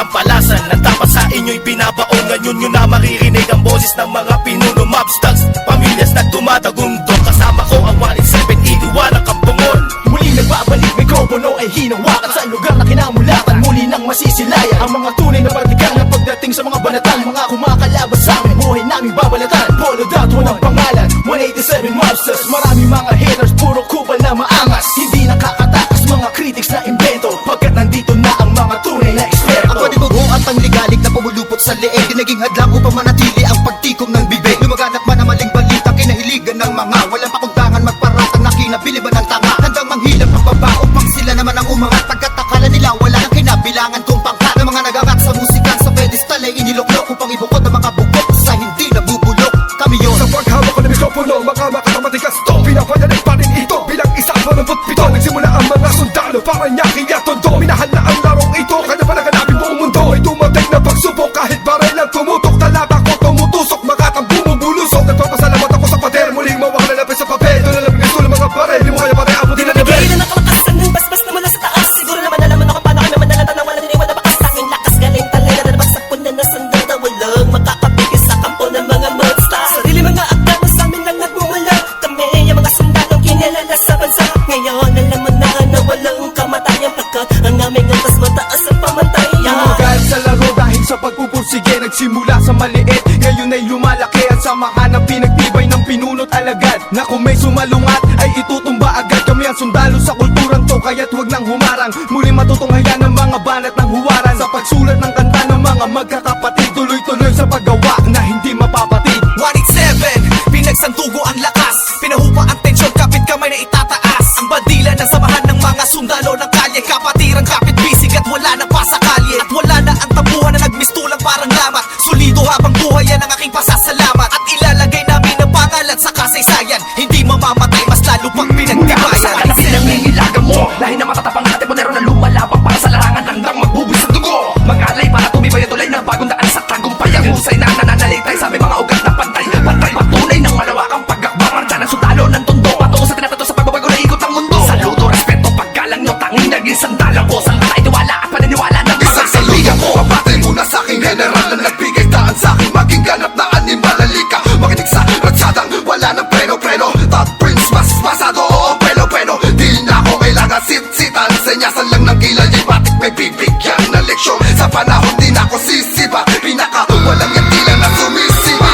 sampalasan na dapat sa inyo'y binabaon. Ngayon nyo na maririnig ang boses ng mga pinuno, mobs, thugs, pamilyas na tumatagundong. Kasama ko ang 187, iniwalang kampungon. Muli nagbabalik, mikropono ay hinawakan sa lugar na kinamulatan. Muli nang masisilayan ang mga tunay na partikan na pagdating sa mga banatan. Mga kumakalabas sa amin, buhay namin babalatan. Polo dot, walang pangalan, 187 mobsters. Marami mga haters, puro kupal na maangas. Hindi nakakatakas mga critics na invento, pagkat nandito na ang mga tunay na eksperto. Ang panibugo at pangligalig na pumulupot sa leeg, di naging hadlang upang manatili ang pagtikom ng bibig. Lumaganap man ang maling balita, kinahiligan ng mga walang pakundangan magparatang na kinabiliban ng tanga. Handang manghilap ang baba upang sila naman ang umangat, pagkat akala nila wala nang kinabilangan kung pangkat. Ng mga nagangat sa musikan sa pedestal ay iniluklok upang ibukod ang mga bukok sa hindi nabubulok. Kami yun. Sa paghawak ko ng mikropono, mga makakamatigas to, pinapadalig pa rin ito bilang isang 87. Nagsimula ang mga sundalo para nyaki at tondo. Minahal na ang larong ito, kanya pa naganapin buong mundo. Ay dumating na pagsubok kahit baril ang tumutok. Talata ko tumutusok, makatang bumubulusok. Nagpapasalamat ako sa pader, muling mawak na lapis sa papel. Doon na lang bigas tulang mga baril, di mo kaya pare abutin na nabel. Bigay na nakamakasan ng basbas na mula sa taas. Siguro naman alam mo na kung paano kami manalatan na walang iniwan na bakas. Tanging lakas galing talaga na nabagsak po na nasundal na walang makakapigil sa kampo ng mga monster. Sarili mga akda mo sa amin lang nagmumula. Kami yung mga sundalong kinilala sa bansa. Ngayon alam mo na walang kamatayan, pagkat ang aming antas mataas ang pamantayan. Magalit sa laro dahil sa pagpupursige, nagsimula sa maliit, ngayon ay lumalaki. At samahan ang pinagtibay ng pinunot alagad, na kung may sumalungat ay itutumba agad. Kami ang sundalo sa kulturang to, kaya't huwag nang humarang. Muli matutunghayan ng mga banat ng huwaran, sa pagsulat ng kanta ng mga magkakapatid. Tuloy-tuloy sa paggawa na hindi mapapatid. 187, pinagsantugo ang lakas, pinahupa ang tensyon, kapit kamay na itataas. Ang bandila ng samahan ng mga sundalo ng kalye, kapatirang kapit bisig at wala na pa sa kalye. At wala na ang tabuhan na nagmistulang parang lamat. Sulido habang buhay yan ang aking pasasalamat. At ilalagay namin ang pangalan sa kasaysayan, hindi mamamatay, mas lalo pang pinagtibayan. Kalapit ng nangilagan mo, lahi na matatapang natin mo na lumalabang para sa larangan, handang magbubuis ng dugo. Mag-alay para tumibay ang tulay ng bagong daan sa tagumpay. Ang husay na nananalitay sa aming mga ugat na pantay. Pantay patunay ng malawakang pagkakbangan dyan ang sundalo ng tondo, patungo sa tinatato sa pagbabago na ikot ng mundo. Saludo, respeto, paggalang nyo, tanging naging sandalang ko. Sa mga itiwala at paniniwala ng Isang saludo ko, papatay muna sa aking general na nagbigay daan sa akin, maging ganap na animal. Halika, makinig sa ratsadang wala ng preno-preno. Top Prince, mas masado, oo, preno-preno. Di na ako kailangan sit-sitan, senyasan lang ng kilay. Di batik may bibigyan na leksyon, sa panahon di na ako sisiba. Pinaka walang yan tila na sumisiba.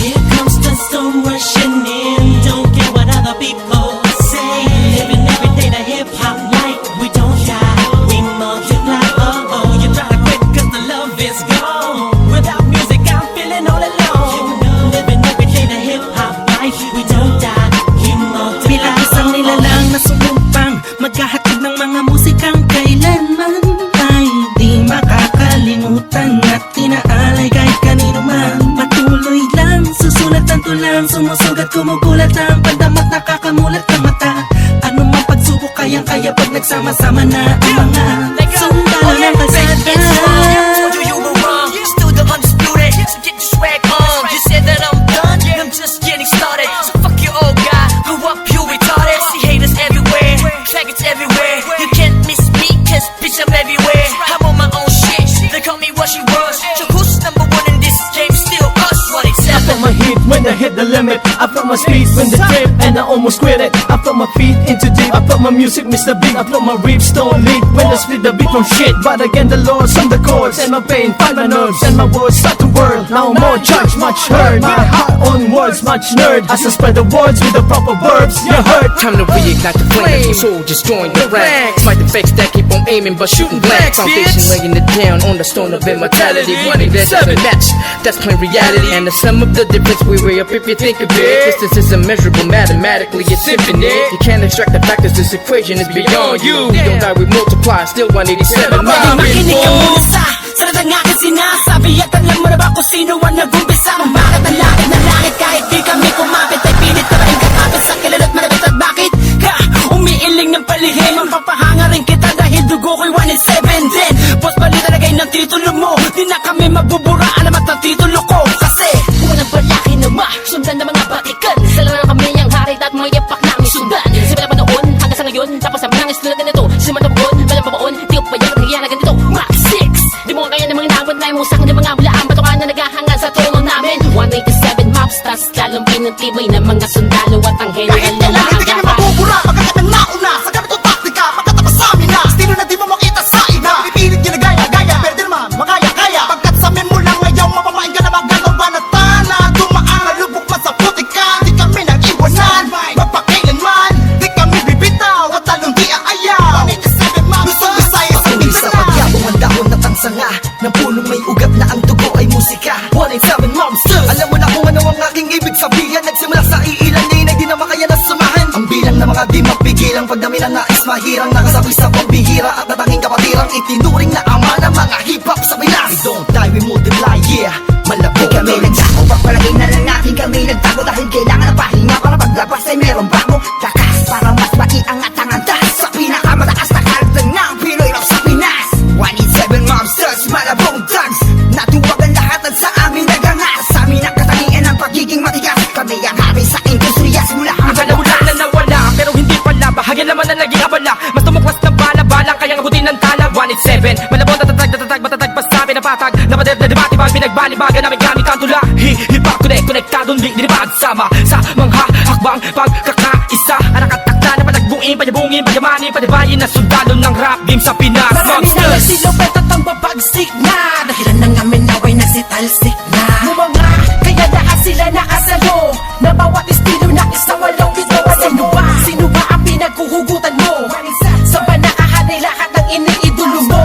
Here comes the storm rushing in. Don't care what other people say. Living every day the hip hop like we don't die, we multiply. Oh, you try to quit 'cause the love is gone. Without music I'm feeling all alone. Living every day the hip hop life, we don't die, we multiply. Bilang isang nilalang na sumumpang maghahatid ng mga musikang kailanman ay di makakalimutan at inaalay kahit kanino man. Patuloy lang, susulat ang tulang, sumusugat, kumugulat ang pandamat, nakakamulat ang mata. Ano mang pagsubok kayang-kaya pag nagsama-sama na ang mga sundalo ng kalsada. Told you were wrong, still the undisputed, so get your swag on. You said that I'm done, I'm just getting started. So fuck your old guy, grew up you retarded. See haters everywhere, faggots everywhere. You can't miss me, 'cause bitch I'm everywhere. I'm on my own shit, they call me what she was. So who's number one in this game? Still us, I felt 187. my heat when I hit the limit. I felt my speed when the trip and I almost quit it. I felt my feet into deep. I felt my music miss the beat. I felt my ribs don't leak when I split the beat from shit. But again the Lord's on the chords and my pain find my nerves and my words start to whirl. Now more judge, much heard. My heart on words, much nerd. As I spread the words with the proper verbs, you heard. Time to reignite the flame, the soldiers join the ranks. Fight the fakes that keep on aiming but shooting blank. Foundation laying it down on the stone of immortality. Running that doesn't match, that's plain reality. And the sum of the difference we weigh up if you think of it. Distance is immeasurable, mathematically it's infinite. You can't extract the factors, this equation is beyond you. We don't die, we multiply, still 187 million. Makinig ka muna sa salat ng aking sinasabi. At alam mo na ba kung sino ang nag-umpisa? Kung bakit ang langit na langit kahit di kami kumapit, ay pilit ka rin kakapit sa kilala at malapit. At bakit ka umiiling ng palihim? Ang papahanga rin kita dahil dugo ko'y 187 din. Boss balita lagay ng titulo mo, di na kami mabubura, alamat ng titulo ko. Kasi unang palaki na sundan ng mga batikan. Sala na kami ang hari at mga yapak namin sundan. Simula pa noon hanggang sa ngayon, tapos ang mga istulad na nito. Simula na buon, walang babaon, di ko pa yan, nangyayari ganito. Max 6, di ng tibay ng mga sundalo at ang Kahit general na kailan hindi kami maagapan. mabubura Pagkat ang nauna sa ganitong taktika Pagkatapos sa amin na Estilo na di mo makita sa ina Pinipilit nyo na gaya-gaya Pero di naman makaya-kaya Pagkat sa amin mo lang ngayon Mapamain ka na magalaw ba na tana Dumaan lubok man sa putika Di kami nag-iwanan Magpakailanman Di kami bibitaw At lalong di aayaw Luzon, Visayas at Patuloy sa pagyabong ang dahon na tangsanga Ng punong may ugat na ang dugo ay musika 187 Monsters Alam mo na kung ano ang aking ibig sabihin Nagsimula sa iilan ngayon ay di na makaya na samahan Ang bilang na mga di mapigilang Pagdami na nais mahirang Nakasabi sa pambihira At natanging kapatirang Itinuring na ama ng mga hip-hop sa Pinas We don't die, we multiply, yeah Malabo Kami nagdako Pagpalagay na lang natin kami nagtago Dahil kailangan ng pahinga Para paglabas ay merong bago Lakas para mas maiangat ang antas Sa pinakamataas na karagtan ng Pinoy rap sa Pinas 187 Monsters, Malabong Dogs Natuwag ang lahat at sa amin nagangas Sa amin ang katangian ng pagiging matigas Kami ang hari sa industriya Simula hanggang Wala na nawala, pero hindi pala Bahagyan naman na naging abala Mas tumuklas na bala-balang Kayang abutin ng tala 187, malabon tatatag Matatag pa sa pinapatag Napader na dibatibag Pinagbalibagan namin gamit ang tula Hip-hop konektadong di dinibag Sama sa mga hakbang pagkakaisa Ang nakatakda na palagbuin Panyabungin, panyamanin, panibayin Na sundalo ng rap game sa Pinas Marami na Monsters! nagsilupet at ang babagsik na Dahilan ng amin naway nagsitalsik na Mga kaya lahat sila nakasalo Na bawat estilo na isang walong bitaw Sino ba? Sino ba ang pinaghuhugutan mo? Sa ba nakahanay lahat ng iniidolo mo?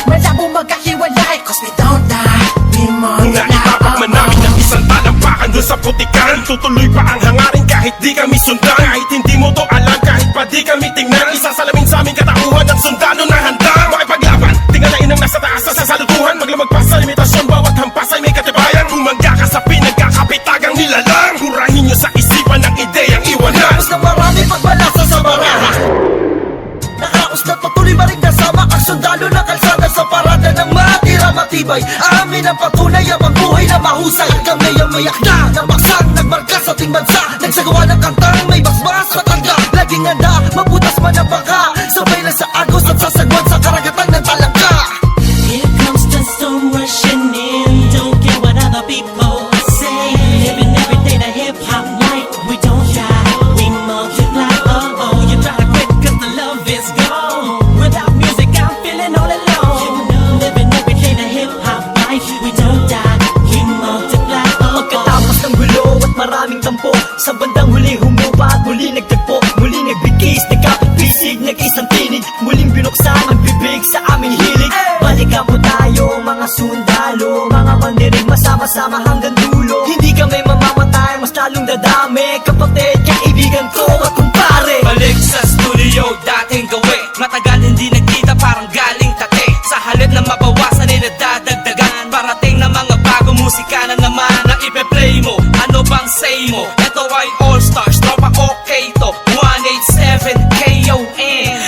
Malabo magkahiwalay Cause we don't die We multiply Naitapak man namin ang isang talampakan doon sa putikan Tutuloy pa ang hangarin kahit di kami sundan Kahit hindi mo to alam, kahit pa di kami tingnan Isasalamin sa aming katauhan ng sundalo na handa Makipaglaban, tingalain ang nasa taas sa sasalutuhan Maglamag pa sa limitasyon, bawat hampas ay may katibayan Bumangga ka sa pinagkakapitagang nilalang Hurahin nyo sa isipan ng ideyang iwanan Tapos na marami pagbalasa sa baraha Nakauslat patuloy maring kasama Ang sundalo na kalsada sa parada ng matira matibay Amin ang patunay ang pagbuhay na mahusay At kami ang mayak na namaksang Nagmarka sa ating bansa Nagsagawa ng kantang may basbas matanda Laging handa, mabutas man ang baka Sabay lang sa agos at sasagwan sa karagatan ng talangka Here comes the storm rushing in. Don't care what other people say. Living every day the hip hop life. We don't die, we multiply. Oh oh, you try to quit 'cause the love is gone. Without music, I'm feeling all alone. Living every day the hip hop life. We don't die, we multiply. Oh oh. Pagkatapos ng gulo at maraming tampo Sa bandang huli humupa at muli nagtagpo Muli nagbigis, nagkapit-pisig, nag-isang tinig Muling binuksan ang bibig sa aming hilig Balikan po tayo mga sundalo Mga mandirig masama-sama hanggang dulo Hindi kami mamamatay, mas lalong dadami Kapatid, kaibigan ko at kumpare Balik sa studio, dating gawi Matagal hindi nagkita, parang galing take Sa halip na mabawasan ay nadadagdagan Parating na mga bagong musika na naman Na ipe-play mo, ano bang say mo? Ito ay all-stars, tropa okay to 187 KON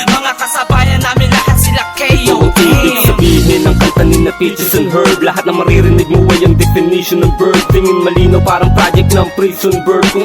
Mga kasabayan namin lahat sila KON Ibig sabihin ng kanta ni na Peaches and Herb Lahat na maririnig mo ay ang definition ng bird Tingin malinaw parang project ng prison bird Kung